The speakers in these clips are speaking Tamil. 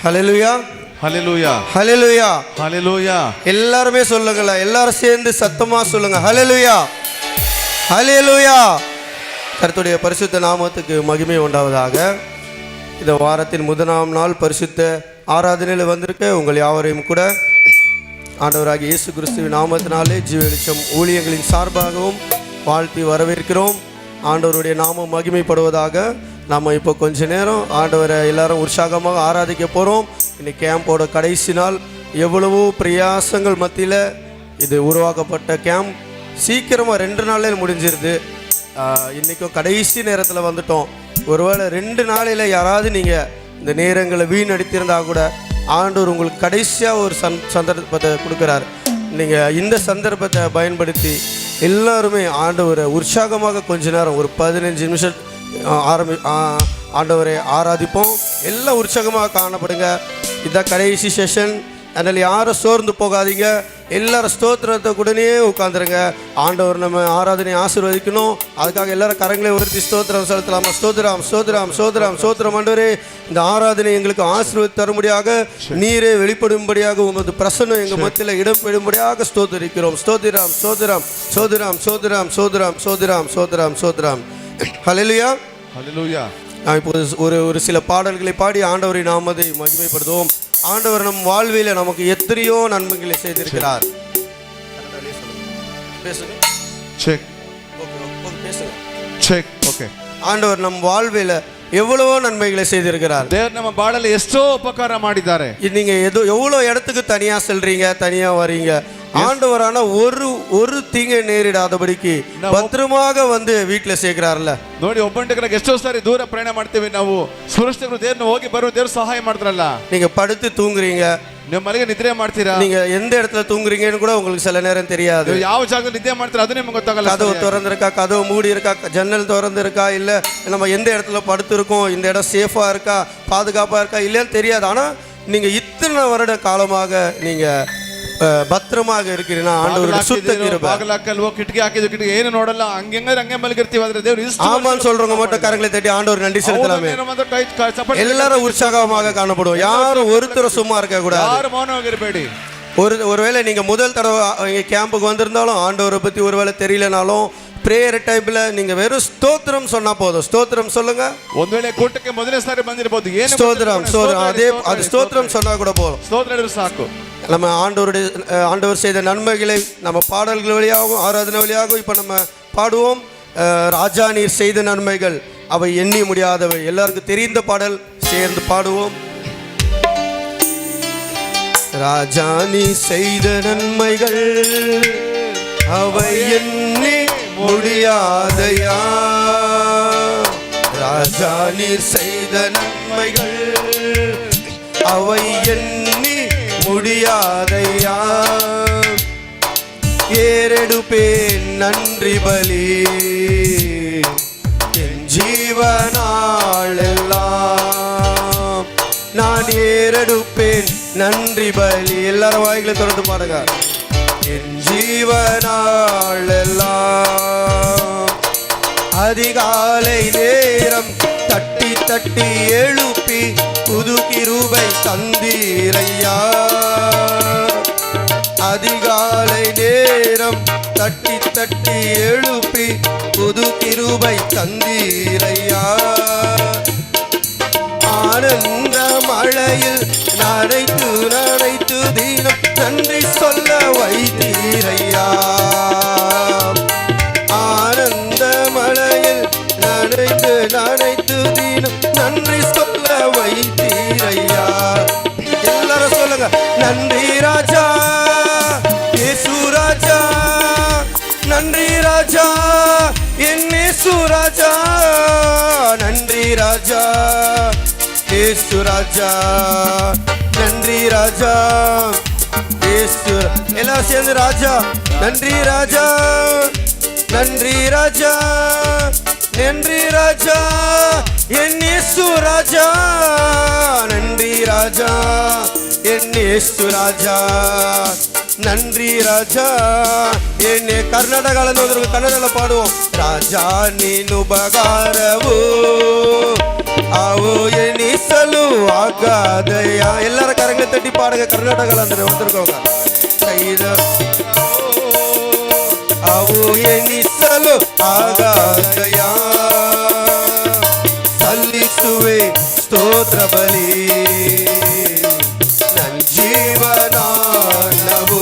ஹல்லேலூயா, ஹல்லேலூயா, ஹல்லேலூயா, ஹல்லேலூயா. எல்லாருமே சொல்லுங்களா, எல்லாரும் சேர்ந்து சத்தமா சொல்லுங்க ஹல்லேலூயா, ஹல்லேலூயா. கர்த்தருடைய பரிசுத்த நாமத்துக்கு மகிமை உண்டாவதாக. இந்த வாரத்தின் முதலாம் நாள் பரிசுத்த ஆராதனையில் வந்திருக்க உங்கள் யாவரையும் கூட ஆண்டவராகிய இயேசு கிறிஸ்துவின் நாமத்தினாலே ஜீவ வெளிச்சம் ஊழியங்களின் சார்பாகவும் வாழ்த்தி வரவேற்கிறோம். ஆண்டவருடைய நாமம் மகிமைப்படுவதாக. நம்ம இப்போ கொஞ்ச நேரம் ஆண்டவரை எல்லாரும் உற்சாகமாக ஆராதிக்க போகிறோம். இன்னைக்கு கேம்போட கடைசி நாள். எவ்வளவோ பிரயாசங்கள் மத்தியில் இது உருவாக்கப்பட்ட கேம்ப் சீக்கிரமாக 2 நாளில் முடிஞ்சிருது. இன்றைக்கும் கடைசி நேரத்தில் வந்துட்டோம். ஒருவேளை 2 நாளையில் யாராவது நீங்கள் இந்த நேரங்களை வீணடித்திருந்தால் கூட ஆண்டவர் உங்களுக்கு கடைசியாக ஒரு சந்தர்ப்பத்தை கொடுக்குறார். நீங்கள் இந்த சந்தர்ப்பத்தை பயன்படுத்தி எல்லாருமே ஆண்டவரை உற்சாகமாக கொஞ்ச நேரம் ஒரு 15 நிமிஷம் ஆண்டவரை ஆராதிப்போம். எல்லாம் உற்சாகமாக காணப்படுங்க. இதுதான் கடைசி செஷன். அதனால் யாரும் சோர்ந்து போகாதீங்க. எல்லாரும் ஸ்தோத்திரத்தை உடனே உட்காந்துருங்க. ஆண்டவர் நம்ம ஆராதனை ஆசீர்வதிக்கணும். அதுக்காக எல்லாரும் கரங்களை உயர்த்தி ஸ்தோத்திரம் செலுத்தலாமா? ஸ்தோத்திரம், ஸ்தோத்திரம், ஸ்தோத்திரம், ஸ்தோத்திரம். ஆண்டவரே, இந்த ஆராதனை எங்களுக்கு ஆசீர்வதி தரும்படியாக, நீரே வெளிப்படும்படியாக, உமது பிரசன்னம் எங்கள் மத்தியில் இடம்பெறும்படியாக ஸ்தோத்திரிக்கிறோம். ஸ்தோத்திரம், ஸ்தோத்திரம், ஸ்தோத்திரம், ஸ்தோத்திரம், ஸ்தோத்திரம், ஸ்தோத்திரம், ஸ்தோத்திரம், ஸ்தோத்திரம். ஹல்லேலூயா, ஹல்லேலூயா. நான் இப்போது ஒரு சில பாடல்களை பாடி ஆண்டவரை நாமத்தை மகிமைப்படுத்துவோம். ஆண்டவர் நம் வாழ்வில நமக்கு எத்தனையோ நன்மைகளை செய்திருக்கிறார். ஆண்டவர் நம் வாழ்வில எவ்வளவோ நன்மைகளை செய்திருக்கிறார். தேவர் நம்ம ಬಾಳಲ್ಲಿ ಎಷ್ಟೋ ಉಪಕಾರ ಮಾಡಿದ್ದಾರೆ. நீங்க எவ்வளோ இடத்துக்கு தனியா செல்றீங்க, தனியா வரீங்க. ஆண்டவரான ஒரு தீங்கை நேரிடாதபடிக்கு பத்திரமாக வந்து வீட்டுல சேர்க்கிறார்ல. ನೋಡಿ, ಒಬ್ಬಂಟಿಗೆ ಎಷ್ಟೋ ಸಾರಿ ದೂರ ಪ್ರಯಾಣ ಮಾಡ್ತೀವಿ ನಾವು. ಸುರಕ್ಷಿತರು ದೇವರನ್ನ ಹೋಗಿ ಬರುವ ದೇವರು ಸಹಾಯ ಮಾಡ್ತಾರಲ್ಲ. நீங்க படுத்து தூங்குறீங்க, ನೀವು ಮಲಗಿ ನಿದ್ರೆ ಮಾಡ್ತೀರಾ. நீங்க எந்த இடத்துல தூங்குறீங்கன்னு கூட உங்களுக்கு சில நேரம் தெரியாது. ಯಾವ ಜಾಗದಲ್ಲಿ ನಿದ್ರೆ ಮಾಡ್ತೀರಾ ಅದು ನಿಮಗೆ ಗೊತ್ತಾಗಲ್ಲ. கதவு திறந்திருக்கா, கதவு மூடி இருக்கா, ஜன்னல் திறந்திருக்கா, இல்ல நம்ம எந்த இடத்துல படுத்திருக்கோம், இந்த இடம் சேஃபா இருக்கா, பாதுகாப்பா இருக்கா இல்லையான்னு தெரியாது. ஆனா நீங்க இத்தனை வருட காலமாக நீங்க பத்திரமாக இருக்கிறீங்கன்னா ஆண்டவருடைய சுத்த கிருபை. ಬಾಗಲಕಲ್ ಹೋಗಿ ಕಿಟಕಿ ಹಾಕಿದ್ರು, ಕಿಟಕಿ ಏನು ನೋಡಲ್ಲ, ಹಂಗೆ ಮಲಗಿರ್ತೀವಿ. ಆದ್ರೆ ದೇವರು ஆமான்னு சொல்றவங்க மட்டும் கரங்களை தட்டி ஆண்டவர் நன்றி செலுத்தலாமே. எல்லாரும் உற்சாகமாக காணப்படுவோம். யாரும் ஒருத்தர் சும்மா இருக்க கூடாது. யாரும் மௌனமாக இருப்பேடி. ஒருவேளை நீங்க முதல் தடவை கேம்புக்கு வந்திருந்தாலும் ஆண்டவரை பத்தி ஒருவேளை தெரியலனாலும் பிரேயர் டைப்ல நீங்க வெறும் ஸ்தோத்திரம் சொன்னா போதும். ஸ்தோத்திரம் சொல்லுங்க. ಒಂದು ವೇಳೆ ಕೂಟಕ್ಕೆ ಮೊದಲನೇ ಸಾರಿ ಬಂದಿರಬಹುದು, ಏನು ஸ்தோத்திரம் அது ஸ்தோத்திரம் சொன்னா கூட போதும். ஸ்தோத்திரம் சாக்கு. நம்ம ஆண்டவர் செய்த நன்மைகளை நம்ம பாடல்கள் வழியாகவும் ஆராதனை வழியாகவும் இப்போ நம்ம பாடுவோம். ராஜா நீர் செய்த நன்மைகள் அவை எண்ணி முடியாதவை. எல்லாருக்கும் தெரிந்த பாடல், சேர்ந்து பாடுவோம். ராஜா நீ செய்த நன்மைகள் அவை எண்ணி முடியாதையா. ராஜா நீர் செய்த நன்மைகள் அவை எண்ணி முடியாதையா. ஏறெடுப்பேன் நன்றி பலி என் ஜீவனாளெல்லாம். நான் ஏறெடுப்பேன் நன்றி பலி. எல்லாரும் வாய்களை திறந்து பாருங்க. என் ஜீவனாளெல்லாம். அதிகாலை நேரம் தட்டி தட்டி எழுப்பி புது கிருபை தந்தீரையா. அதிகாலை நேரம் தட்டி தட்டி எழுப்பி புது கிருபை தந்தீரையா. ஆனந்த மழையில் நனைத்து நனைத்து தினம் நன்றி சொல்ல வைத்தீரையா. ஆனந்த மழையில் நனைத்து நனைத்து தினம் நன்றி சொல்ல வைத்தீரையா. எல்லாரும் சொல்லுங்க. நன்றி ராஜா இயேசு ராஜா, நன்றி ராஜா என் இயேசு ராஜா. நன்றி ராஜா இயேசு ராஜா, நன்றி ராஜா இயேசு. எல்லாம் சேர்ந்து ராஜா. நன்றி ராஜா, நன்றி ராஜா, நன்றி ராஜா என் இயேசு ராஜா. நன்றி ராஜா என் இயேசு ராஜா. நன்றி ராஜா ಎಣ್ಣೆ ಕರ್ನಾಟಕದಲ್ಲಿ ಹೋದ್ರೆ ಕನ್ನಡದಲ್ಲಿ ಪಾಡುவோம். ರಾಜಾ ನೀನು ಬಗಾರವು ಅವು ಎಣಿಸಲು ಆಗಾದಯ. ಎಲ್ಲರ ಕರங்களை ತಟ್ಟಿ ಪಾಡುಗ. ಕರ್ನಾಟಕ ಅಂದ್ರೆ ಒಂದರ್ಕೋಗ ಕೈದ ಅವು ಎಣಿಸಲು ಆಗಾದಯ. ಸಲ್ಲಿಸುವೆ ಸ್ತೋತ್ರ ಬಲಿ ನನ್ನ ಜೀವನಾನವು.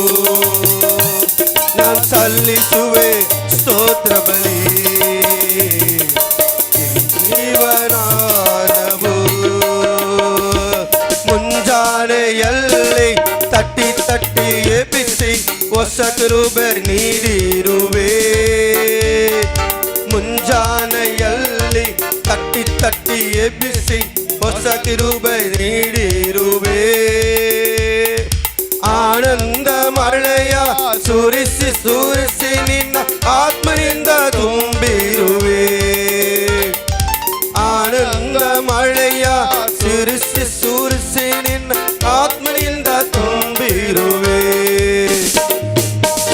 ನಾನು ಸಲ್ಲಿಸುವೆ ಸ್ತೋತ್ರ ಬಲಿ ಜೀವನಾನವು. ಮುಂಜಾನೆಯಲ್ಲಿ ತಟ್ಟಿ ತಟ್ಟಿ ಎಬ್ಬಿಸಿ ಹೊಸ ಕೃಪೆ ನೀಡಿರುವೆ. ಮುಂಜಾನೆಯಲ್ಲಿ ತಟ್ಟಿ ತಟ್ಟಿ ಎಬ್ಬಿಸಿ ಹೊಸ ಕೃಪೆ ನೀಡಿರುವೆ. ಆನಂದ ಮಳೆಯ ಸುರಿಸಿ ಸುರಿಸಿ ನಿನ್ನ ಆತ್ಮನಿಂದ ತುಂಬಿರುವೆ. ಆನಂದ ಮಳೆಯ ಸುರಿಸಿ ಸುರಿಸಿ ನಿನ್ನ ಆತ್ಮನಿಂದ ತುಂಬಿರುವೆ.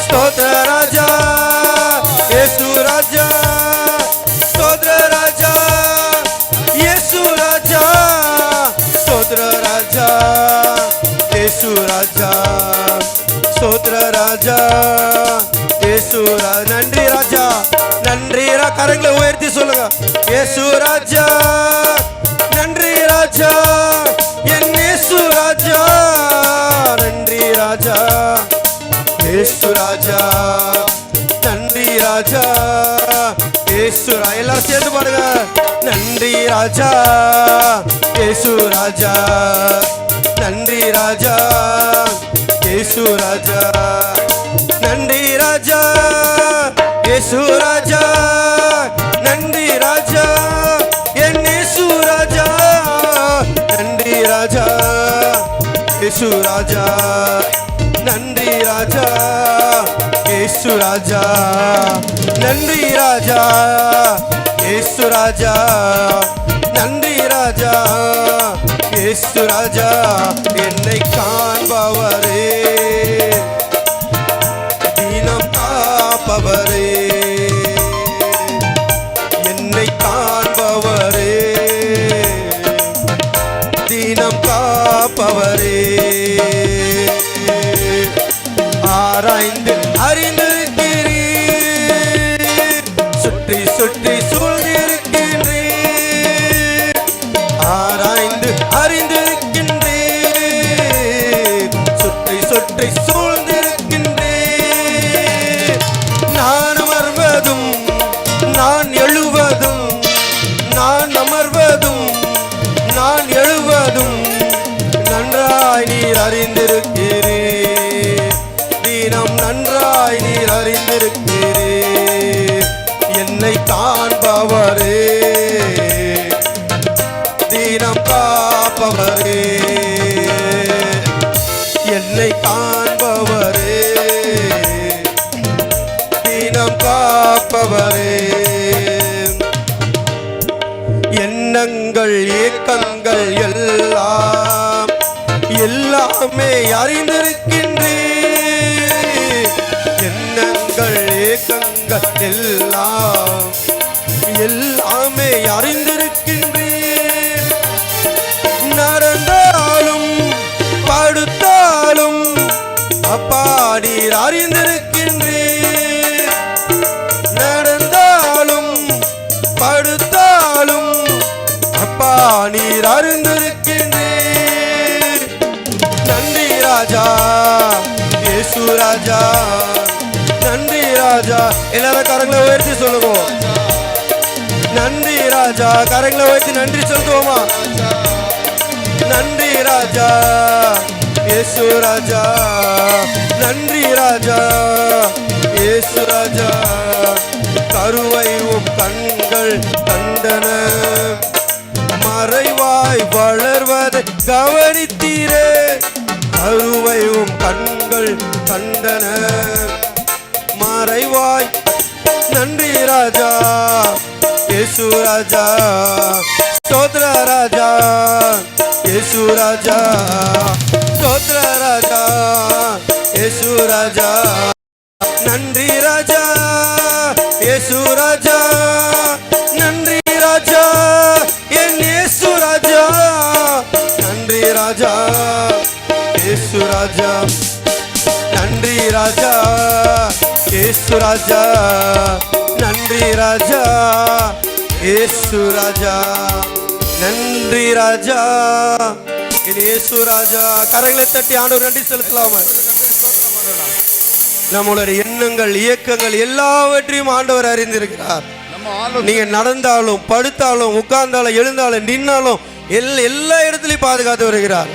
ಸ್ತೋತ್ರ ರಾಜ ಯೇಸು ರಾಜ. ಸ್ತೋತ್ರ ರಾಜ ಯೇಸು ರಾಜ. ಸ್ತೋತ್ರ ರಾಜ ಯೇಸು ರಾಜ. ಸ್ತೋತ್ರ ராஜ இயேசு ராஜா. நன்றி ராஜா, நன்றி. கரங்களை உயர்த்தி சொல்லுங்க. இயேசு ராஜா, நன்றி ராஜா, என் இயேசு ராஜா. நன்றி ராஜா இயேசு ராஜா. நன்றி ராஜா இயேசு. எல்லாரும் சேர்ந்து பாடுங்க. நன்றி ராஜா இயேசு ராஜா. நன்றி ராஜா இயேசு ராஜா. நன்றி ராஜா இயேசு ராஜா. நன்றி ராஜா என் இயேசு ராஜா. நன்றி ராஜா இயேசு ராஜா. நன்றி ராஜா இயேசு ராஜா. நன்றி ராஜா இயேசு ராஜா. நன்றி ராஜா இயேசு ராஜா. என்னை காண்பவரே, தினம் காப்பவரே, என்னை காண்பவரே, தினம் காப்பவரே. ஆராய்ந்து அறிந்திருக்கிறீர், சுற்றி சுற்றி சூழ்ந்திருக்கின்றீர். ஆராய்ந்து அறிந்திருக்கின்றீர், சுற்றி சுற்றி சூழ்ந்திருக்கின்றீர். நான் அமர்வதும் நான் எழுவதும், நான் அமர்வதும் நான் எழுவதும் நன்றாய் நீர் அறிந்திருக்கிறீர். தினம் நன்றாய் நீர் அறிந்திருக்கிறீர். என்னை காண்பவரே, தினம் காப்பவரே, என்னை காண்பவரே, தினம் காப்பவரே. எண்ணங்கள் ஏக்கங்கள் எல்லாம் எல்லாமே அறிந்திருக்கின்றீர். எண்ணங்கள் ஏக்கங்கள் எல்லாம் எல்லாமே அறிந்திருக்கின்றீர். நடந்தாலும் படுத்தாலும் அப்பா நீர் அறிந்திருக்கின்றீர். நடந்தாலும் படுத்தாலும் அப்பா நீர் அறிந்திருக்கின்றீர். நன்றி ராஜா இயேசு ராஜா. நன்றி ராஜா. எல்லாரும் கரங்களை உயர்த்தி சொல்லுவோம். நன்றி ராஜா. கரங்களை உயர்த்தி நன்றி சொல்லுவோமா? நன்றி ராஜா இயேசு ராஜா. நன்றி ராஜா இயேசு ராஜா. கருவையும் கண்கள் கண்டன, மறைவாய் வளர்வதை கவனித்தீரே. கருவையும் கண்கள் கண்டன, மறைவாய். நன்றி ராஜா இயேசு ராஜா. ஸ்தோத்திர ராஜா இயேசு ராஜா. ஸ்தோத்திர ராஜா இயேசு ராஜா. நன்றி ராஜா இயேசு ராஜா. நன்றி ராஜா என் இயேசு ராஜா நன்றி ராஜா இயேசு ராஜா நன்றி ராஜா இயேசு ராஜா நன்றி ராஜா இயேசு ராஜா நன்றி ராஜா என் இயேசு ராஜா. கரங்களை தட்டி ஆண்டவர் நன்றி செலுத்தலாமா? நம்மளுடைய எண்ணங்கள் இயக்கங்கள் எல்லாவற்றையும் ஆண்டவர் அறிந்திருக்கிறார். நீங்க நடந்தாலும் படுத்தாலும் உட்கார்ந்தாலும் எழுந்தாலும் நின்னாலும் எல்லா இடத்துலயும் பாதுகாத்து வருகிறார்.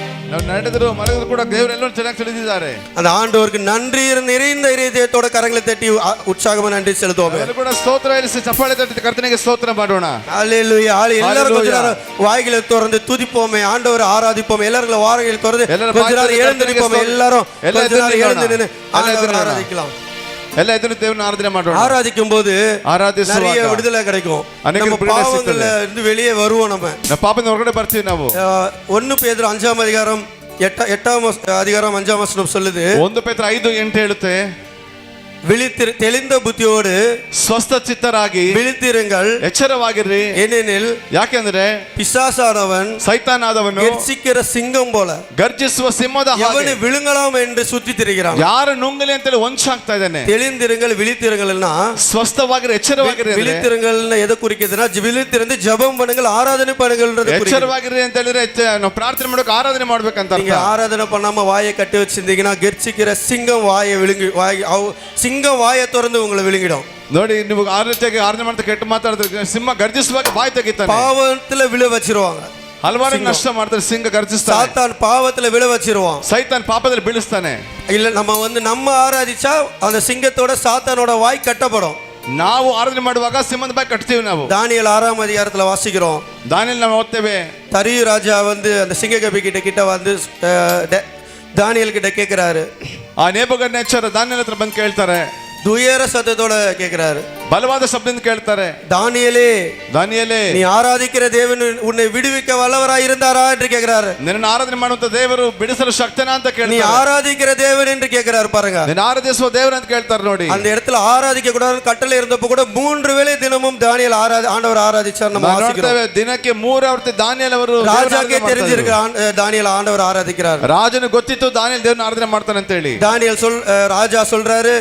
ನಡೆದರು ಮಲಗಿದ್ರು ಕೂಡ ದೇವರು ಎಲ್ಲರೂ ಚೆನ್ನಾಗಿ ತಿಳಿದಿದ್ದಾರೆ. அந்த ஆண்டவருக்கு நன்றி நிறைந்த இதயத்தோட கரங்களை தட்டி உற்சாகமா நன்றி செலுத்துவோம். ಎಲ್ಲರೂ ಕೂಡ ಸ್ತೋತ್ರ ಹೇಳಿಸಿ ಚಪ್ಪಾಳೆ ತಟ್ಟಿ ಕರ್ತನಿಗೆ ಸ್ತೋತ್ರ ಮಾಡೋಣ. ஹalleluya. எல்லாரும் கொஞ்ச நேரம் வாய்களை திறந்து துதிப்போமே, ஆண்டவரை ஆராதிப்போம். எல்லாரும் வாய்களை திறந்து கொஞ்ச நேரம் எழுந்து நிற்போம். எல்லாரும் கொஞ்ச நேரம் எழுந்து நின்னு ஆண்டவரை ஆராதிக்கலாம். ಎಲ್ಲ ಇದನ್ನು ದೇವರನ್ನ ಆರಾಧನೆ ಮಾಡೋಣ. ஆராதிக்கும் போது நிறைய விடுதலை கிடைக்கும். நம்ம பாவங்கள்ல இருந்து வெளியே வருவோம். நம்ம ಪಾಪದಿಂದ ಹೊರಗಡೆ ಬರ್ತೀವಿ ನಾವು. 1 பேதுரு 5ஆம் அதிகாரம் 8ஆம் அதிகாரம் 5ஆம் வசனம் சொல்லுது. 1 ಪೇತ್ರ 5:8 ಹೇಳುತ್ತೆ, தெளிந்த புத்தியோடு ಸ್ವಸ್ಥ ಚಿತ್ತರಾಗಿ விழித்திருங்கள், ಎಚ್ಚರವಾಗಿರ್ರಿ. ஏனெனில் ಯಾಕೆಂದ್ರೆ பிசாசானவன் ಸೈತಾನಾದವನು ಗರ್ಜಿಸಿக்கிற ಸಿಂಗಂ போல ಗರ್ಜಿಸುವ ಸಿಂಹದ ಹಾಗೆ எவனை விழுங்கலாம் என்று சுத்தி திரிகிறான். ಯಾರು ನುಂಗಲಿ ಅಂತೇಳಿ ವಂಚಾಗ್ತಾ ಇದ್ದಾನೆ. தெளிந்திருங்கள் விழித்திருங்கள்னா ಸ್ವಸ್ಥವಾಗಿರಿ, ಎಚ್ಚರವಾಗಿರಿ. விழித்திருங்கள்னா எதை குறிக்குதுன்னா விழித்திருந்து ஜெபம் பண்ணுங்கள், ஆராதனை பண்ணுங்கள்ன்றது குறிக்குது. ಎಚ್ಚರವಾಗಿರಿ ಅಂತ ಹೇಳಿದ್ರೆ ನಾವು ಪ್ರಾರ್ಥನೆ ಮಾಡೋಕೆ ಆರಾಧನೆ ಮಾಡ್ಬೇಕಂತ. நீங்க ஆராதನೆ பண்ணாம வாயை கட்டி வச்சிருந்தீங்கன்னா கர்ஜிக்கிற சிங்கம் வாயை விழுங்கி சிங்கம் வாயை திறந்து உங்களை விழுங்கிடும். ನೋಡಿ, ನೀವು ಆರಾಧನೆ ಮಾಡ್ತಾ ಕೆಟ್ಟು ಮಾತಾಡಿದ್ರೆ ಸಿಂಹ ಗರ್ಜಿಸುವಾಗ ಬಾಯಿ ತೆಗಿತಾನೆ. பாவத்துல விழ வச்சிருவாங்க. ಹಲವಾರು ನಷ್ಟ ಮಾಡ್ತಾರೆ. ಸಿಂಹ ಗರ್ಜಿಸ್ತಾನೆ. சாத்தான் பாவத்துல விழ வச்சிருவான். ಸೈತಾನ್ ಪಾಪದಲ್ಲಿ ಬೀಳಿಸ್ತಾನೆ. இல்ல நம்ம ஆராதிச்சா அந்த சிங்கத்தோட சாத்தானோட வாய் கட்டப்படும். ನಾವು ಆರಾಧನೆ ಮಾಡುವಾಗ ಸಿಂಹದ ಬಾಯಿ ಕಟ್ತೀವಿ ನಾವು. தானியேல் 6ஆம் அதிகாரத்துல வாசிக்கிறோம். ದಾನಿಯೇಲ್ ನಾವು ಓದ್ತೇವೆ. தரியு ராஜா வந்து அந்த சிங்கக்கபி கிட்ட வந்து தானியேல் கிட்ட கேக்குறாரு. ಆ ನೇಬೂಕದ್ನೆಚ್ಚರ ದಾನಿಯೇಲ್ ಹತ್ರ ಬಂದು ಕೇಳ್ತಾರೆ. துயர சத்தத்தோட கேக்குறாரு. ಬಲವಾದ ಶಬ್ದದಿಂದ ಕೇಳ್ತಾರೆ, தானியேலே ದಾನಿಯೇಲೇ, நீ ஆராதிக்கிற தேவன் உன்னை விடுவிக்க வல்லவராய் இருந்தாரா என்று கேக்குறாரு. ನಿನ್ನ ಆರಾಧನೆ ಮಾಡುವಂತ ದೇವರು ಬಿಡಿಸಲು ಶಕ್ತನ ಅಂತ ಕೇಳ್ತಾರೆ. நீ ஆராதிக்கிற தேவன் என்று கேக்குறாரு பாருங்க. ನಿನ್ನ ಆರಾಧಿಸುವ ದೇವರು ಅಂತ ಕೇಳ್ತಾರೆ ನೋಡಿ. அந்த இடத்துல ஆராதிக்க கூடாதுன்னு கட்டளை இருந்தப்ப கூட 3 வேளை தினமும் தானியேல் ஆண்டவர் ஆராதிச்சார். நம்ம வாசிக்கிறோம். ದಿನಕ್ಕೆ 3 ಆವರ್ತಿ ದಾನಿಯೇಲ್ ಅವರು ராஜாக்கே தெரிஞ்சிருக்கு தானியேல் ஆண்டவர் ஆராதிக்கிறார். ರಾಜನು ಗೊತ್ತಿತ್ತು ದಾನಿಯೇಲ್ ದೇವರನ್ನ ಆರಾಧನೆ ಮಾಡ್ತಾನೆ ಅಂತ ಹೇಳಿ. தானியேல் ராஜா சொல்றாரு,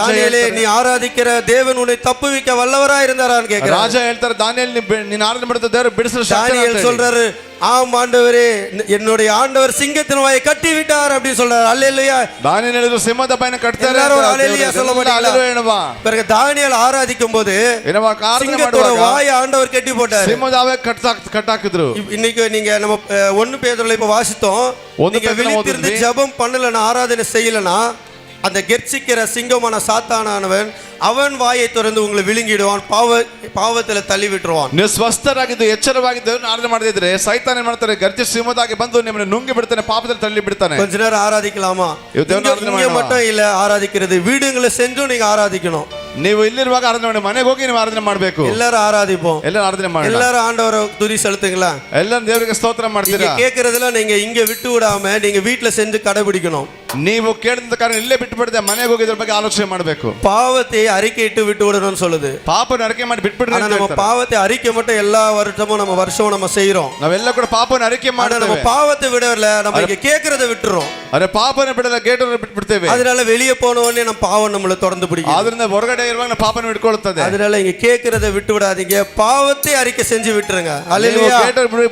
தானியேலே நீ ஆராதிக்கிற தேவன் உன்னை தப்புவிக்க வல்லவராய் இருந்தாரான்னு கேக்குறாரு. ராஜா ಹೇಳ್ತಾರೆ, ದಾನಿಯೇಲ್ ನೀನು ಆರಾಧನೆ ಮಾಡುತ್ತ ದೇವರು ಬಿಡಿಸಲು ಶಕ್ತನ ಅಂತ. தானியேல் சொல்றாரு, ஆம் ஆண்டவரே, என்னுடைய ஆண்டவர் சிங்கத்தின் வாயை கட்டி விட்டார் அப்படி சொல்றாரு. அல்லேலூயா. ದಾನಿಯೇಲ್ ಹೇಳಿದ್ರು ಸಿಂಹದ ಬಾಯಿನ ಕಟ್ತಾರೆ. எல்லாரும் அல்லேலூயா சொல்ல மாட்டீங்களா? பிறகு தானியேல் ஆராதிக்கும் போது சிங்கத்தோட வாயை ஆண்டவர் கட்டி போட்டார். ಸಿಂಹದ ಬಾಯಿ ಕಟ್ಟಾಕಿದ್ರು. இன்னைக்கு நீங்க நம்ம 1 பேதுருல இப்ப வாசித்தோம். நீங்க விழித்திருந்து ஜெபம் பண்ணலனா, ஆராதனை செய்யலனா, அந்த கெர்ச்சிக்கிற சிங்கமான சாத்தானானவன் அவன் வாயை திறந்து உங்களை விழுங்கிடுவான், பாவத்துல தள்ளி விட்டுருவான். ನೀವು ಸ್ವಸ್ಥರಾಗಿದ್ದು ಎಚ್ಚರವಾಗಿದ್ದು ಆರಾಧನೆ ಮಾಡದಿದ್ರೆ ಸೈತಾನ ಏನ್ ಮಾಡ್ತಾರೆ, ಗರ್ಜಿ ಸಿಂಹದಾಗಿ ಬಂದು ನಿಮ್ಮನ್ನು ನುಂಗಿ ಬಿಡ್ತಾನೆ, ಪಾಪದಲ್ಲಿ ತಳ್ಳಿ ಬಿಡ್ತಾನೆ. கொஞ்ச நேரம் ஆராதிக்கலாமா? இங்க மட்டும் இல்ல ஆராதிக்கிறது, வீடுங்களை செஞ்சும் நீங்க ஆராதிக்கணும். ನೀವು ಇಲ್ಲಿರುವಾಗ ಆರಾಧನೆ ಮಾಡಿ, ಮನೆಗೆ ಹೋಗಿ ನೀವು ಆರಾಧನೆ ಮಾಡಬೇಕು. எல்லாரும் ஆராதிப்போம், எல்லாரும் ಆರಾಧನೆ ಮಾಡಿ, எல்லாரும் ஆண்டவரை துதி செலுத்துங்களா? எல்லாரும் ದೇವರಿಗೆ ಸ್ತೋತ್ರ ಮಾಡ್ತೀರಾ? கேக்குறதுல நீங்க இங்க விட்டு விடாம நீங்க வீட்டுல செஞ்சு கடைபிடிக்கணும். ನೀವು ಕೇಳಿದ ಕಾರಣ ಇಲ್ಲೇ ಬಿಟ್ಟು ಬಿಡದೆ ಮನೆಗೆ ಹೋಗಿ ಇದ್ರ ಬಗ್ಗೆ ಆಲೋಚನೆ ಮಾಡಬೇಕು. பாவத்தை அறிக்கையிட்டு விட்டு விடணும்னு சொல்லுது. ಪಾಪನ ಅರಿಕೆ ಮಾಡಿ ಬಿಟ್ಬಿಡ್ರಿ. நம்ம பாவத்தை அறிக்கை மட்டும் எல்லா வருஷமும் நம்ம செய்யறோம். ನಾವೆಲ್ಲ ಕೂಡ ಪಾಪನ ಅರಿಕೆ ಮಾಡ್ತೇವೆ. நம்ம பாவத்தை விடல, நம்ம இங்க கேக்குறத விட்டுறோம். ಅರೆ ಪಾಪನ ಬಿಡಲ್ಲ, ಗೇಟನ್ನು ಬಿಟ್ಬಿಡ್ತೇವೆ. அதனால வெளியே போன உடனே நம்ம பாவம் நம்மள தொடர்ந்து பிடிக்கும். ಅದರಿಂದ ಹೊರಗಡೆ ಇರುವಾಗ ನಾವು ಪಾಪನ ಬಿಟ್ಕೊಳ್ಳುತ್ತದೆ. அதனால இங்க கேக்குறத விட்டு விடாதீங்க, பாவத்தை அறிக்கை செஞ்சு விட்டுருங்க. ஹalleluya.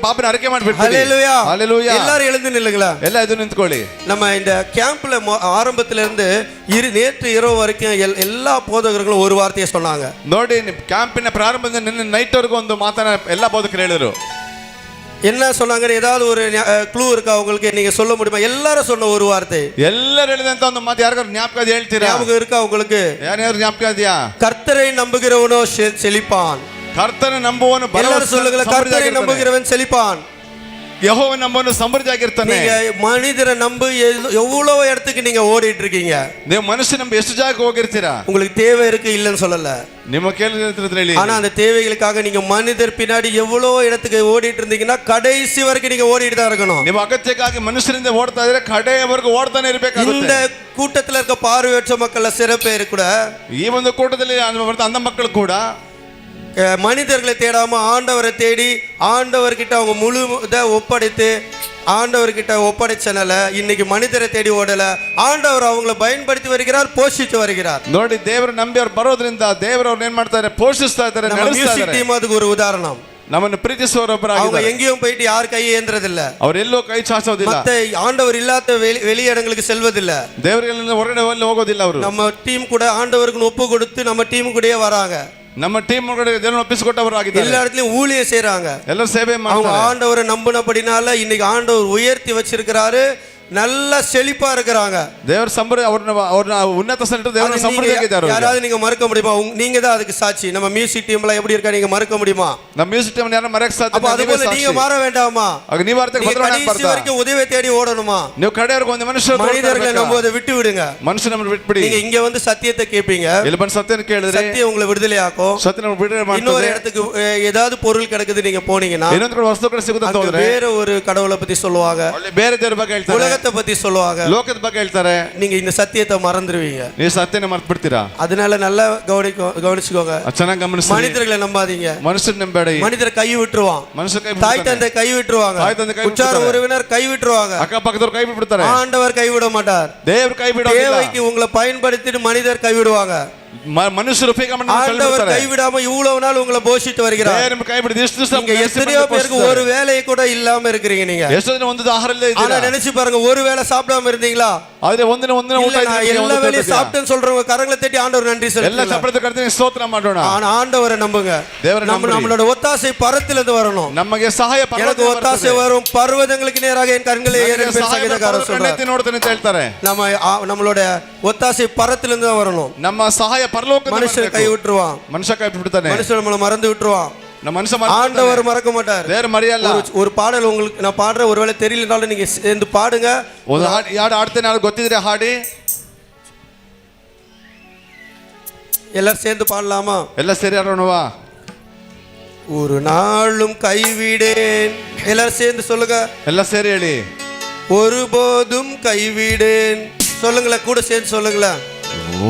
ಪಾಪನ ಅರಿಕೆ ಮಾಡಿ ಬಿಟ್ಬಿಡಿ. ஹalleluya. ஹalleluya. எல்லாரும் எழுந்து நில்லுங்களா? ಎಲ್ಲ ಎದ್ದು ನಿಂತ್ಕೊಳ್ಳಿ. நம்ம இந்த கேம்ப்ல ஆரம்பத்துல இருந்து நேற்று இரவு வரைக்கும் எல்லா போதகர்களும் ஒரு வார்த்தையை சொன்னாங்க. ನೋಡಿ, ಕ್ಯಾಂಪಿನ ಪ್ರಾರಂಭದಿಂದ ನಿನ್ನೆ ನೈಟ್ ವರೆಗೂ ಒಂದು ಮಾತನ್ನ ಎಲ್ಲ ಬೋಧಕರು ಹೇಳಿದ್ರು. என்ன சொன்னாங்க? ஏதாவது ஒரு க்ளூ இருக்கா உங்களுக்கு? நீங்க சொல்ல முடியுமா? எல்லாரும் சொன்ன ஒரு வார்த்தை. ಎಲ್ಲರೂ ಹೇಳಿದಂತ ಒಂದು ಮಾತು ಯಾರಿಗಾರು ಜ್ಞಾಪಕ ಹೇಳ್ತೀರಾ? ஞாபகம் இருக்கா உங்களுக்கு? ಯಾರು ಜ್ಞಾಪಕ ಇದೆಯಾ? கர்த்தரை நம்புகிறவனோ செழிப்பான். ಕರ್ತನ ನಂಬುವವನು எல்லாரும் சொல்லுங்க, கர்த்தரை நம்புகிறவன் செழிப்பான். ಯೆಹೋವನ ನಂಬುವವನು ಸಮೃದ್ಧಿಯಾಗಿರ್ತಾನೆ. நீங்க மனிதரை நம்பி எவ்வளவு இடத்துக்கு நீங்க ஓடிட்டு இருக்கீங்க. ನೀವು ಮನುಷ್ಯ ನಂಬಿ ಎಷ್ಟು ಜಾಗಕ್ಕೆ ಹೋಗಿರ್ತೀರಾ? உங்களுக்கு தேவை இருக்கு இல்லன்னு சொல்லல, ನಿಮ್ಮ ಕೇಳಿದ್ರೆ ஆனா அந்த தேவைகளுக்காக நீங்க மனிதர் பின்னாடி எவ்வளவு இடத்துக்கு ஓடிட்டு இருந்தீங்கன்னா கடைசி வரைக்கும் நீங்க ஓடிட்டு தான் இருக்கணும். ನಿಮ್ಮ ಅಗತ್ಯಕ್ಕಾಗಿ ಮನುಷ್ಯರಿಂದ ಓಡ್ತಾ ಇದ್ರೆ ಕಡೆಯವರೆಗೂ ಓಡ್ತಾನೆ ಇರಬೇಕಾಗುತ್ತೆ. இந்த கூட்டத்துல இருக்க பார்வையற்ற மக்கள் சில பேர் கூட, ಈ ಒಂದು ಕೂಟದಲ್ಲಿ ಅಂಧ ಮಕ್ಕಳು ಕೂಡ மனிதர்களை தேடாம ஆண்டவரை தேடி ஆண்டவர்கிட்ட அவங்க முழு இதை ஒப்படைத்து ஆண்டவர்கிட்ட ஒப்படைச்சனால இன்னைக்கு மனிதரை தேடி ஓடல, ஆண்டவர் அவங்கள பயன்படுத்தி வருகிறார், போஷிச்சு வருகிறார். ನೋಡಿ ದೇವರು ನಂಬಿ ಅವ್ರು ಬರೋದ್ರಿಂದ ದೇವರು ಅವ್ರನ್ನ ಏನ್ ಮಾಡ್ತಾರೆ, ಪೋಷಿಸ್ತಾ ಇದ್ದಾರೆ, ನಡೆಸ್ತಾ மியூசிக் ಇದ್ದಾರೆ. டீம் அதுக்கு ஒரு உதாரணம். ನಮ್ಮನ್ನು ಪ್ರೀತಿಸುವವರೊಬ್ಬರಾಗಿ அவங்க எங்கேயும் போயிட்டு யார் கையை ஏந்திரதில்ல, ಅವರೆಲ್ಲೋ ಕೈ ಚಾಚೋದಿಲ್ಲ, மத்த ஆண்டவர் இல்லாத வெளி இடங்களுக்கு செல்வதில்ல, ದೇವರಿಗೆ ಹೊರಗಡೆ ಹೋಗೋದಿಲ್ಲ. ಅವರು நம்ம டீம் கூட ஆண்டவருக்கு ஒப்பு கொடுத்து நம்ம டீம் கூடயே வராங்க. ನಮ್ಮ ಟೀಮ್ ಒಳಗಡೆ ದೇವರನ್ನು ಒಪ್ಪಿಸಿಕೊಟ್ಟವರಾಗಿದ್ದಾರೆ. எல்லா இடத்துலயும் ஊழியம் செய்றாங்க, ಎಲ್ಲರೂ ಸೇವೆ அவங்க ಮಾಡ್ತಾರೆ. ஆண்டவரை நம்பினபடினால இன்னைக்கு ஆண்டவர் உயர்த்தி வச்சிருக்கிறாரு, நல்லா செழிப்பா இருக்கிறாங்க. ದೇವರ ಸಂಬಂಧ ಅವ್ರನ್ನ ಉನ್ನತ ಸ್ಥಾನಕ್ಕೆ ದೇವರ ಸಂಬಂಧಿಸಿದ್ದಾರೆ. யாராவது நீங்க மறக்க முடியுமா? நீங்க தான் அதுக்கு சாட்சி. நம்ம மியூசிக் டீம்ல எப்படி இருக்கா நீங்க மறக்க முடியுமா? ನಮ್ಮ ಮ್ಯೂಸಿಕ್ ಟೀಮ್ ಯಾರು ಮರೆಯಕ್ಕೆ ಸಾಧ್ಯ? அப்ப அதுபோல நீங்க மாற வேண்டாமா? ಆಗ ನೀವು ಅರ್ಥಕ್ಕೆ ಬದಲಾವಣೆ கடைசி வரைக்கும் உதவி தேடி ஓடணுமா? ನೀವು ಕಡೆಯವರೆಗೂ ಒಂದು மனிதர்களை நம்புவதை விட்டு விடுங்க. ಮನುಷ್ಯನ ನಮ್ಮನ್ನು ಬಿಟ್ಬಿಡಿ. நீங்க இங்க வந்து சத்தியத்தை கேட்பீங்க, ಇಲ್ಲಿ ಬಂದು ಸತ್ಯನ ಕೇಳಿದ್ರೆ சத்தியம் உங்களை விடுதலையாக்கும். ಸತ್ಯ நம்ம ಬಿಡುಗಡೆ ಮಾಡ್ತದೆ. இன்னொரு இடத்துக்கு ஏதாவது பொருள் கிடைக்குது நீங்க போனீங்கன்னா ಇನ್ನೊಂದು ಕಡೆ ವಸ್ತು ಕಡೆ ಸಿಗುತ್ತೆ ಅಂತ ಹೋದ್ರೆ வேற ஒரு கடவுளை பத்தி சொல்லுவாங்க, ಅಲ್ಲಿ ಬೇರೆ ದೇವರ ಬಗ್ಗೆ ಹೇಳ್ತಾರೆ, உலகத்தை பத்தி சொல்லுவாங்க, ಲೋಕದ ಬಗ್ಗೆ ಹೇಳ್ತಾರೆ. நீங்க இந்த சத்தியத்தை மறந்துடுவீங்க. ನೀವು ಸತ್ಯನ ಮರ್ತು ಬಿಡ್ತೀರಾ. அதனால நல்லா கவனிச்சுக்கோங்க. ಚೆನ್ನಾಗಿ ಗಮನಿಸಿ. மனிதர்களை நம்பாதீங்க, ಮನುಷ್ಯನ ನಂಬೇಡಿ. மனிதர் கை விட்டுருவான், ಮನುಷ್ಯ ಕೈ தாய் தந்தை கை விட்டுருவாங்க, தாய் தந்தை கை உற்றார் உறவினர் கை விட்டுருவாங்க, ಅಕ್ಕಪಕ್ಕದವ್ರು ಕೈ ಬಿಡ್ತಾರೆ. ஆண்டவர் கை விட மாட்டார். ದೇವರು ಕೈ ಬಿಡೋದಿಲ್ಲ. தேவைக்கு உங்களை பயன்படுத்திட்டு மனிதர் கை விடுவாங்க, ಮನುಷ್ಯರು ಉಪಯೋಗ ಮಾಡಿ ஆண்டவர் கை விடாம இவ்வளவு நாள் உங்களை போஷித்து வருகிறார். ದೇವರು ಕೈ ಬಿಡದೆ ಇಷ್ಟು ದಿವಸ நீங்க எத்தனையோ பேருக்கு ஒரு வேலையை கூட இல்லாம இருக்கிறீங்க. நீங்க ಎಷ್ಟೋ ದಿನ ಒಂದು ಆಹಾರ ಇಲ್ಲದೆ ஆனா ಇದ್ದೀರಾ. நினைச்சு பாருங்க, ஒரு வேளை சாப்பிடாம இருந்தீங்களா? ಆದ್ರೆ ಒಂದಿನ ಊಟ இல்ல, நான் எல்லா வேலையும் சாப்பிட்டேன்னு சொல்றவங்க கரங்களை தட்டி ஆண்டவர் நன்றி ಎಲ್ಲ சொல்லுங்க. ಚಪ್ಪಳದ ಕರ್ತನಿಗೆ ಸ್ತೋತ್ರ ಮಾಡೋಣ. ஆனா ஆண்டவரை நம்புங்க. நம்மளோட ஒத்தாசை பரத்திலிருந்து வரணும். ನಮಗೆ ಸಹಾಯ எனக்கு ஒத்தாசை வரும், பர்வதங்களுக்கு நேராக என் கண்களை ஏறேன் சங்கீதக்காரர் சொல்றார். ನೋಡ್ತಾನೆ ಅಂತ ಹೇಳ್ತಾರೆ. நம்மளோட ஒத்தாசை பரத்திலிருந்து தான் வரணும். ನಮ್ಮ ಸಹಾಯ ಪರಲೋಕದಿಂದ மனுஷன் கை விட்டுருவான், ಮನುಷ್ಯ ಕೈ ಬಿಡ್ತಾನೆ, மனுஷன் நம்மள மறந்து விட்டுருவான், ನಮ್ಮ ಮನುಷ್ಯ ஆண்டவர் மறக்க மாட்டார். ದೇವರು ಮರೆಯಲ್ಲ. ஒரு பாடல் உங்களுக்கு நான் பாடுறேன், ஒருவேளை தெரியலனாலும் நீங்க சேர்ந்து பாடுங்க. ಒಂದು ಹಾಡು ಹಾಡ್ತೇನೆ, ಅದು ಗೊತ್ತಿದ್ರೆ ಹಾಡಿ. எல்லாரும் சேர்ந்து பாடலாமா? ಎಲ್ಲ ಸೇರಿ ಹಾಡೋಣವಾ? ஒரு நாளும் கைவிடேன். எல்லாரும் சேர்ந்து சொல்லுங்க. ಎಲ್ಲ ಸೇರಿ ಹೇಳಿ. ஒருபோதும் கைவிடேன். சொல்லுங்களேன், கூட சேர்ந்து சொல்லுங்களேன்.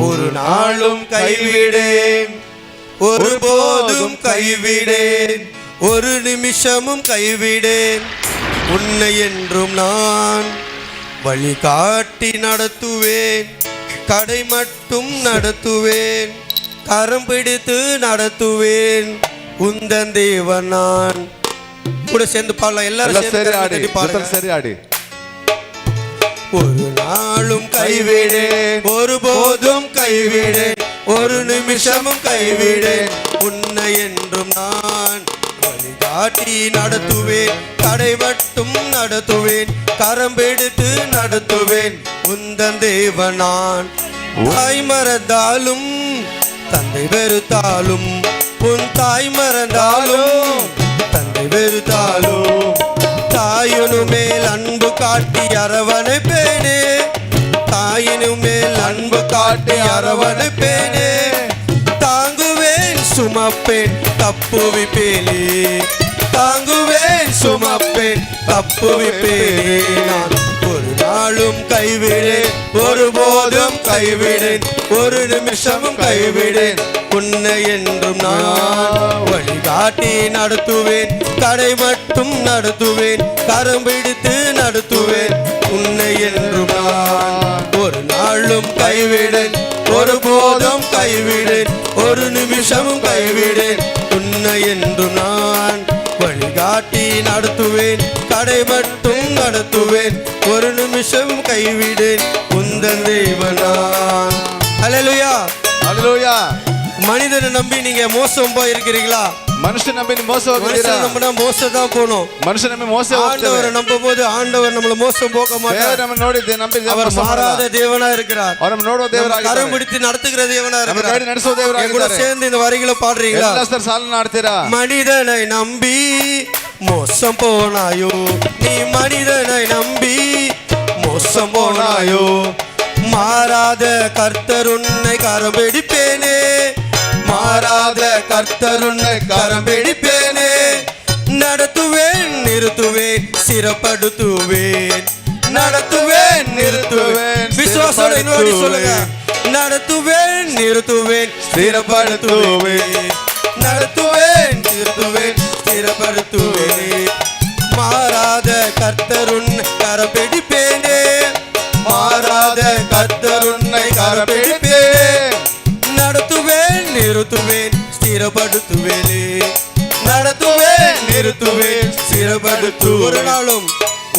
ஒரு நாளும் கைவிடேன், ஒருபோதும் கைவிடேன், ஒரு நிமிஷமும் கைவிடேன், உன்னை என்றும் நான் வழிகாட்டி நடத்துவேன், கடை மட்டும் நடத்துவேன், கரம் பிடித்து நடத்துவேன், உந்தன் தேவன் நான். கூட சேர்ந்து பாடலாம். எல்லாரும் சேர்ந்து பாடுங்க. ಸರಿ ಹಾಡಿ. ஒரு நாளும் கைவிடேன், ஒருபோதும் கைவிடேன், ஒரு நிமிஷமும் கைவிடேன், உன்னை என்றும் நான் வழிகாட்டி நடத்துவேன், கடை மட்டும் நடத்துவேன், கரம் பிடித்து நடத்துவேன், உந்தன் தேவன் நான். தாய் மறந்தாலும் தந்தை வெறுத்தாலும், உன் தாய் மறந்தாலும் தந்தை வெறுத்தாலும், தாயினு மேல் அன்பு காட்டி அரவணைப்பேனே, தாயினு மேல் அன்பு காட்டி அரவணைப்பேனே, தாங்குவேன் சுமப்பேன் தப்புவிப்பேனே, தாங்குவேன் சுமப்பேன் தப்புவிப்பேனே, நான் ஒரு நாளும் கைவிடேன், ஒருபோதும் கைவிடேன், ஒரு நிமிஷமும் கைவிடேன், உன்னை என்றும் நான் வழிகாட்டி நடத்துவேன், கடை மட்டும் நடத்துவேன், கரம் பிடித்து நடத்துவேன், உன்னை என்றும் நான் ஒரு நாளும் கைவிடேன், ஒருபோதும் கைவிடேன், ஒரு நிமிஷமும் கைவிடேன், உன்னை என்றும் நான் வழிகாட்டி நடத்துவேன், கடை மட்டும் நடத்துவேன், ஒரு நிமிஷமும் கைவிடேன், உந்தன் தேவன் நான். ஹல்லேலூயா, ஹல்லேலூயா. மனிதனை நம்பி நீங்க மோசம் போயிருக்கிறீங்களா? ಮನುಷ್ಯ ನಂಬಿ ಮೋಸ ಹೋಗ್ತೀರಾ? நம்பினா மோசம் தான் போணும். ಮನುಷ್ಯ ನಂಬಿ ಮೋಸ ಹೋಗ್ತೇವೆ. ஆண்டவரை நம்பும்போது ஆண்டவர் நம்மள மோசம் போக மாட்டார். ದೇವರು ನಮ್ಮನ್ನು ನೋಡಿ ನಂಬಿ அவர் மாறாத தேவனா இருக்கிறார். அவர் நம்ம ನೋಡುವ ದೇವರಾಗಿದ್ದಾರೆ. கரம் பிடித்து நடத்துகிற தேவனா ನಮ್ಮ இருக்கிறார். ಗಾಡಿ ನಡೆಸುವ ದೇವರಾಗಿದ್ದಾರೆ. கூட சேர்ந்து இந்த வரிகளை பாடுறீங்களா? ಎಲ್ಲ ಸರ್ ಸಾಲನ ಆಡ್ತೀರಾ? மனிதனை நம்பி மோசம் போனாயோ, நீ மனிதனை நம்பி மோசம் போனாயோ, மாறாத கர்த்தர் உன்னை கரம் பிடிப்பேனே, மாறாத கர்த்தர் உன்னை கரம் பிடிப்பேனே, நடத்துவேன் நிறுத்துவேன் சிறப்படுத்துவேன், நடத்துவேன் நிறுத்துவேன். விசுவாசோட இன்னொரு சொல்லுங்க. நடத்துவேன் நிறுத்துவேன் ஸ்திரப்படுத்துவேன், நடத்துவேன் திருத்துவேன் ஸ்திரப்படுத்துவேனே. மாறாத கர்த்தருன்னை கரப்பிடிப்பேனே, மாறாத கர்த்தருன்னை கரப்பிடிப்பேனே. நடத்துவேன் நிறுத்துவேன் ஸ்திரப்படுத்துவேனே, நடத்துவேன் நிறுத்துவேன் ஸ்திரப்படுத்து.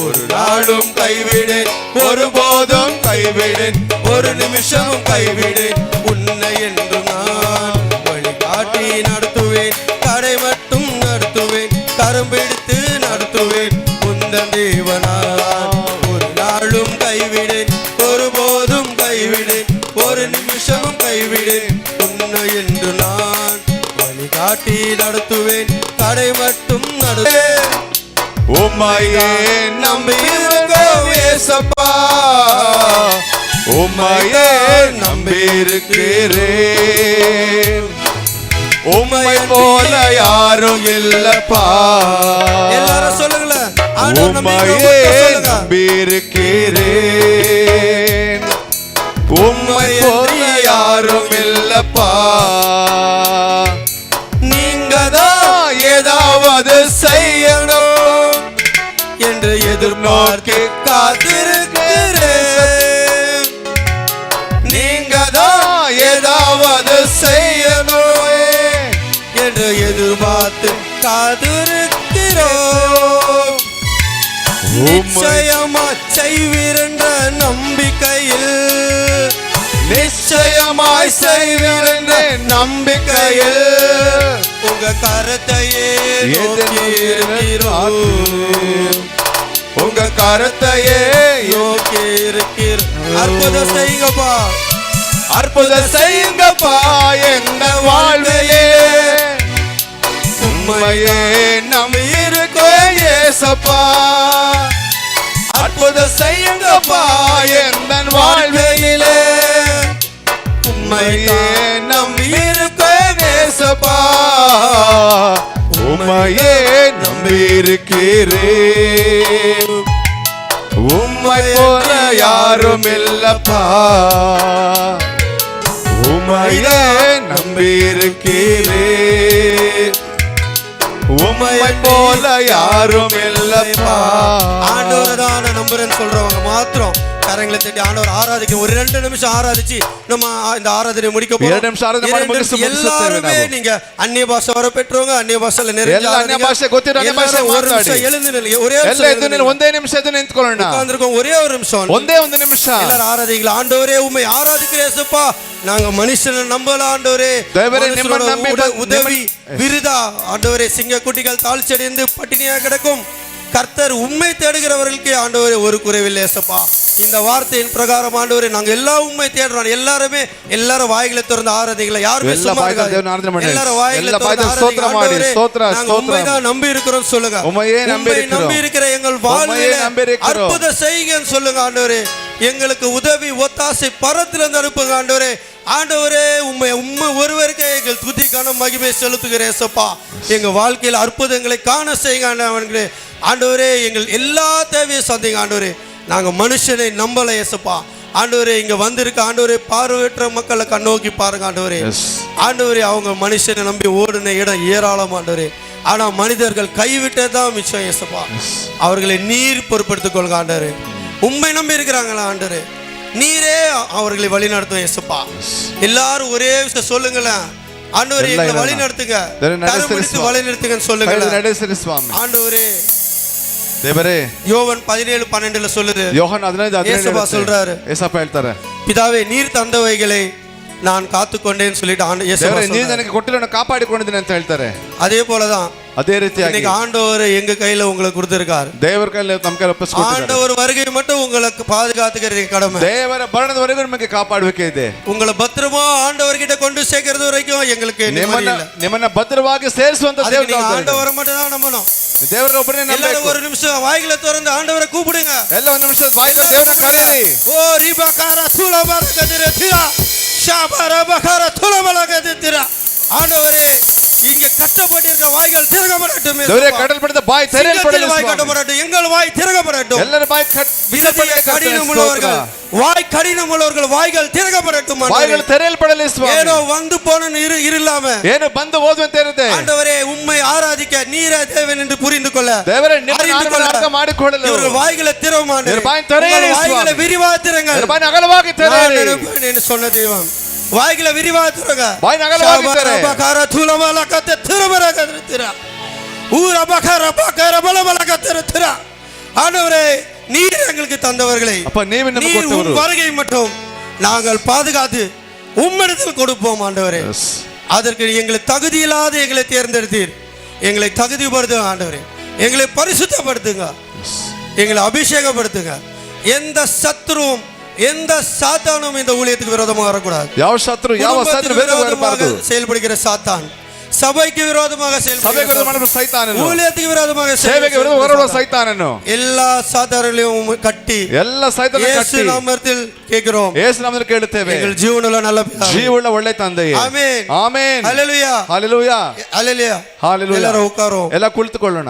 ஒரு நாளும் கைவிடேன், ஒருபோதும் கைவிடேன், ஒரு நிமிஷமும் கைவிடேன் உன்னை என்று நான். வழிகாட்டி நடத்துவேன், கடை மட்டும் நடத்துவேன், கரம் பிடித்து நடத்துவேன் உந்தன் தேவனான். ஒரு நாளும் கைவிடேன், ஒருபோதும் கைவிடேன், ஒரு நிமிஷமும் கைவிடேன் உன்னை என்று நான். வழிகாட்டி நடத்துவேன், கடை மட்டும் நடத்துவேன். உம்மையே நம்பியிருக்கோம் ஏசப்பா, உம்மையே நம்பியிருக்கிறேன். உம்மை போல யாரும் இல்லப்பா. எல்லாரும் சொல்லுங்களேன். உம்மையே நம்பியிருக்கிறேன். உம்மை போல யாரும் இல்லப்பா. நீங்க தான் ஏதாவது செய்யணும் என்று எதிர்பார்க்க காத்திருக்கிறேன். நீங்க தான் ஏதாவது செய்யணும் என்று எதிர்பார்த்து காத்திருக்கிறோம். நிச்சயமா செய்வீரென்ற நம்பிக்கையில், நிச்சயமாய் செய்வீரென்ற நம்பிக்கையில் உங்க கரத்தையே நோக்கி இருக்கிறோம். உங்க கரத்தையே நோக்கி இருக்கிறோம். அற்புதம் செய்யுங்கப்பா, அற்புதம் செய்யுங்கப்பா எங்க வாழ்விலே. உம்மையே நம்பி இருக்கோம் ஏசப்பா. அற்புதம் செய்யுங்கப்பா எங்க வாழ்விலே. உம்மையே நம்பி இருக்கோம் ஏசப்பா. உம்மையே நம்பியிருக்கிறேன். உம்மை போல யாரும் இல்லப்பா. உம்மையே நம்பியிருக்கிறேன். உம்மை போல யாரும் இல்லப்பா. ஆண்டவரை தான் நான் நம்புறேன்னு சொல்றவங்க மாத்திரம் கரங்களை தட்டி ஆண்டவர் ஆராதிக்க ஒரு 2 நிமிஷம் ஆராதிச்சு நம்ம இந்த ஆராதனை முடிக்க போறோம். 2 நிமிஷம் ஆராதನೆ ಮಾಡಿ ಮುಗಿಸು. எல்லாருமே நீங்க அந்நிய பாஷை வர பெற்றவங்க, அந்நிய பாಷೆಯಲ್ಲಿ நிறைய ಅನ್ಯ ಭಾಷೆ ಗೊತ್ತಿರೋ ಅನ್ಯ ಭಾಷೆ ஒரு நிமிஷம் எழுந்து நில்லுங்க. ஒரೇ ಎಲ್ಲ ಎದ್ದು ನಿಲ್ಲು. ಒಂದೇ ನಿಮಿಷ ಎದ್ದು ನಿಂತ್ಕೊಳ್ಳೋಣ. உட்கார்ந்திருக்கோம். ஒரே ஒரு நிமிஷம், ಒಂದೇ ಒಂದು ನಿಮಿಷ எல்லாரும் ஆராதிக்கலாம். ஆண்டவரே உம்மை ஆராதிக்கிறேன் இயேசுப்பா. நாங்க மனுஷனை நம்பல ஆண்டவரே. தேவரே நிம்ம நம்பி உதவி விருதா ஆண்டவரே. சிங்க குட்டிகள் தாழ்ச்சடைந்து பட்டினியா கிடக்கும் கர்த்தர் உண்மை தேடுகிறவர்களுக்கு ஆண்டவரே ஒரு குறைவில்லை இயேசுப்பா. இந்த வார்த்தையின் பிரகாரம் ஆண்டவரே நாங்க எல்லாம் உண்மை தேடுறோம். எல்லாரும் வாய்களை திறந்து ஆராதிக்கல. யாருமே சும்மா இருக்காது. எல்லாரும் வாய்களை திறந்து ஆராதிக்கல. உண்மை தான் நம்பி இருக்கிறோம் சொல்லுங்க. உண்மையே நம்பி இருக்கிற எங்கள் வாழ்விலே அற்புதம் செய்யுங்கன்னு சொல்லுங்க ஆண்டவரே. எங்களுக்கு உதவி ஒத்தாசை பரத்திலிருந்து அனுப்புங்க ஆண்டவரே. ஆண்டவரே உண்மை ஒருவருக்கே எங்கள் துதி கனம் மகிமை செலுத்துகிறேன் ஏசப்பா. எங்க வாழ்க்கையில் அற்புதங்களை காண செய்யுங்க ஆண்டவரே. எங்கள் எல்லா தேவையும் சந்திங்க ஆண்டவரே. நாங்க மனுஷனை நம்பல ஏசப்பா. ஆண்டவரே இங்க வந்திருக்க ஆண்டவரே பார்வையற்ற மக்களை கண்ணோக்கி பாருங்க ஆண்டவரே. ஆண்டவரே அவங்க மனுஷனை நம்பி ஓடின இடம் ஏராளம் ஆண்டவரே. ஆனா மனிதர்கள் கைவிட்டதான் மிச்சம் ஏசப்பா. அவர்களை நீர் பொறுப்படுத்திக் கொள்ளுங்க ஆண்டவரே. உண்மை நம்பி இருக்கிறாங்களா ஆண்டவரே, நீரே அவர்களை வழி நடத்தும் ஏசப்பா. எல்லாரும் ஒரே விஷயம் சொல்லுங்களேன். ஆண்டவரே எங்களை வழி நடத்துங்க, வழி நடத்துங்கன்னு சொல்லுங்க ஆண்டவரே. ದೇವರೇ யோவான் 17:12 சொல்லுது. யோவான் 15:17 சொல்றாரு. ஏசப்பா ಹೇಳ್ತಾರೆ, பிதாவே நீர் தந்தவைகளை நான் ಕಾತುಕೊಂಡேன்னு சொல்லிட்டு ದೇವರೇ ನೀನು ನನಗೆ ಕೊಟ್ಟಿರೋನ ಕಾಪಾಡಿಕೊಂಡಿದ್ದೀನಿ ಅಂತ ಹೇಳ್ತಾರೆ. அதே போலதான் அதே ರೀತಿಯಾಗಿ இன்னைக்கு ஆண்டவர் எங்க கையில உங்களுக்கு கொடுத்திருக்கார். ದೇವರ ಕೈಯಲ್ಲಿ ನಮ್ಮ ಕೈಯಲ್ಲಿ ಒಪ್ಪಿಸಿಕೊಟ್ಟಿದ್ದಾರೆ. ஆண்டவர் வருகை மட்டும் உங்களுக்கு பாதுகாத்துக்கிறது கடமை. ದೇವರ ಬರಣದವರೆಗೂ ನಮಗೆ ಕಾಪಾಡಬೇಕಿದೆ. உங்களை பத்திரமா ஆண்டவர்கிட்ட கொண்டு சேர்க்கிறது வரைக்கும் எங்களுக்கு ನಿಮ್ಮನ್ನ ಭದ್ರವಾಗಿ ಸೇರಿಸುವಂತ ದೇವರು. ஆண்டவரை மட்டும் தான் நம்பணும். ದೇವರ ಒಬ್ಬರೇ ನಂಬಬೇಕು. ஒரு நிமிஷம் வாய்களை திறந்து ஆண்டவரை கூப்பிடுங்க. ಎಲ್ಲ ಒಂದು ನಿಮಿಷ ಬಾಯಿನ ದೇವರನ್ನ ಕರೀರಿ. ಓ ರಿಬಕಾರ ತುಲಬರಕದಿರ ತಿರ ಶಾಬರ ಬಕರ ತುಲಬಲಗದಿರ. ஆண்டவரே இங்கே கட்டப்பட்டிருக்கிற வாய்கள் திறக்கப்படட்டும் ದೇವರೇ ಕಟ್ಟಲ್ಪಟ್ಟಿದ್ದ ಬಾಯಿ ತೆರೆಯಲ್ಪಡಲಿ வாய் ಸ್ವಾಮಿ. கட்டப்படட்டும் எங்கள் வாய் திறக்கப்படட்டும் ಎಲ್ಲರ ಬಾಯಿ இருதய கடினம் உள்ளவர்கள் வாய் கடினம் உள்ளவர்கள் வாய்கள் திறக்கப்படட்டும் ಬಾಯಿಗಳು ತೆರೆಯಲ್ಪಡಲಿ ಸ್ವಾಮಿ. ஏனோ வந்து போன இல்லாம ಏನು ಬಂದು ಹೋದ್ವಂತ ಇರುತ್ತೆ. ஆண்டவரே உம்மை ஆராதிக்க நீரே தேவன் என்று புரிந்து கொள்ள ದೇವರೇ ನಿಮ್ಮನ್ನು ಅರ್ಥ ಮಾಡಿಕೊಳ್ಳಲು இவர்கள் வாய்களை திறவாண்டு ಇವರ ಬಾಯಿ ತೆರೆಯಲಿ வாய்களை விரிவாத்திரங்கள் ಇವರ ಬಾಯಿ ಅಗಲವಾಗಿ ತೆರೆಯಲಿ என்று சொன்ன தெய்வம் வாய்களை விரிவாத்திரங்க ಬಾಯಿ ಅಗಲವಾಗಿ ತೆರೆ ಬಕಾರ ತುಲಮಲ ಕತೆ ತಿರಬರ ಕತೆ ஊர பகர பகர பலபல கத்தர திர ஆண்டவரே நீர் எங்களுக்கு தந்தவர்களை அப்ப நீர் நமக்கு கொடுத்தவர் வருகை மட்டும் நாங்கள் பாதுகாத்து உம்மிடத்தில் கொடுப்போம் ஆண்டவரே. அதற்கு எங்களை தகுதி இல்லாத எங்களை தேர்ந்தெடுத்தீர். எங்களை தகுதிப்படுத்துங்க ஆண்டவரே. எங்களை பரிசுத்தப்படுத்துங்க. எங்களை அபிஷேகப்படுத்துங்க. எந்த சத்துருவும் எந்த சாத்தானும் இந்த ஊழியத்துக்கு விரோதமாக வரக்கூடாது. ಯಾವ ಶತ್ರು ಯಾವ ಶತ್ರು ವಿರೋಧமாக செயல்படுகிற சாத்தான் சபைக்கு விரோதமாக ஊழியத்துக்கு விரோதமாக ಸೇವೆಗೆ ವಿರೋಧವಾದ ಸೈತಾನನು எல்லா சாத்தான்களையும் கட்டி ಎಲ್ಲ ಸೈತಾನನ್ನು ಕಟ್ಟಿ ಯೇಸು ನಾಮத்தில் கேக்குறோம். ಯೇಸು ನಾಮದಲ್ಲಿ ಕೇಳುತ್ತೇವೆ. எங்கள் ஜீவனுள்ள நல்ல பிதாவே. ಜೀವವುಳ್ಳ ಒಳ್ಳೆ ತಂದೆಯೇ. Amen amen. Hallelujah hallelujah hallelujah hallelujah. ಎಲ್ಲರೂ ಉட்காரோம். ಎಲ್ಲ ಕುಳಿತುಕೊಳ್ಳೋಣ.